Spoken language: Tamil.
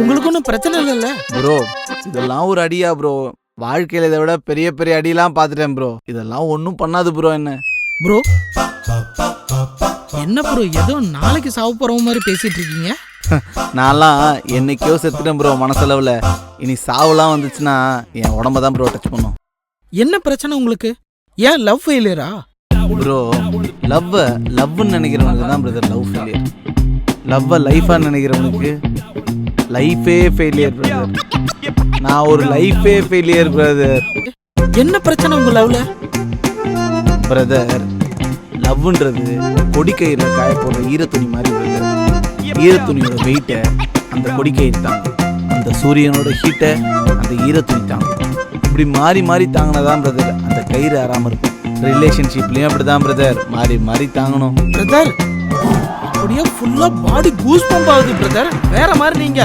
உங்களுக்கு ஒன்றும் பிரச்சனை இல்லைல்ல? ப்ரோ இதெல்லாம் ஒரு அடியா ப்ரோ? வாழ்க்கையில இதை விட பெரிய பெரிய அடியெல்லாம் பார்த்துட்டேன் ப்ரோ. இதெல்லாம் ஒன்றும் பண்ணாது ப்ரோ. என்ன ப்ரோ என்ன ப்ரோ ஏதோ நாளைக்கு சாவு போறவங்க மாதிரி பேசிட்டு இருக்கீங்க? நான்லாம் என்னைக்கோ செத்துட்டேன் ப்ரோ மனசளவில். இனி சாவுலாம் வந்துச்சுன்னா என் உடம்ப தான் ப்ரோ டச் பண்ணும். என்ன பிரச்சனை உங்களுக்கு? ஏன் லவ் ஃபெயிலியரா? ப்ரோ லவ்னு நினைக்கிறவனுக்கு தான் பிரதர் லவ் ஃபெயிலியர். லவ்வை லைஃபாக நினைக்கிறவனுக்கு லைஃபே ஃபெயிலியர் பிரதர். நான் ஒரு லைஃபே ஃபெயிலியர் பிரதர். என்ன பிரச்சனை உங்க லவ்ல? பிரதர் லவ்ன்றது கொடிக்கயிறுல காய போடுற ஈரத்துணி மாதிரி பிரதர். ஈரத்துணியோட வெயிட்டை அந்த கொடிக்கயிறு தாங்கும், அந்த சூரியனோட ஹீட்டை அந்த ஈரத்துணி தாங்கும். இப்படி மாறி மாறி தாங்கினதான் பிரதர் அந்த கயிறு ஆறாமல் இருக்கும். ரிலேஷன்ஷிப்லேயும் அப்படி தான் பிரதர், மாறி மாறி தாங்கணும் பிரதர். அப்படியே ஃபுல்லா பாடி கூஸ் பம்ப் ஆகுது பிரதர். வேற மாதிரி நீங்க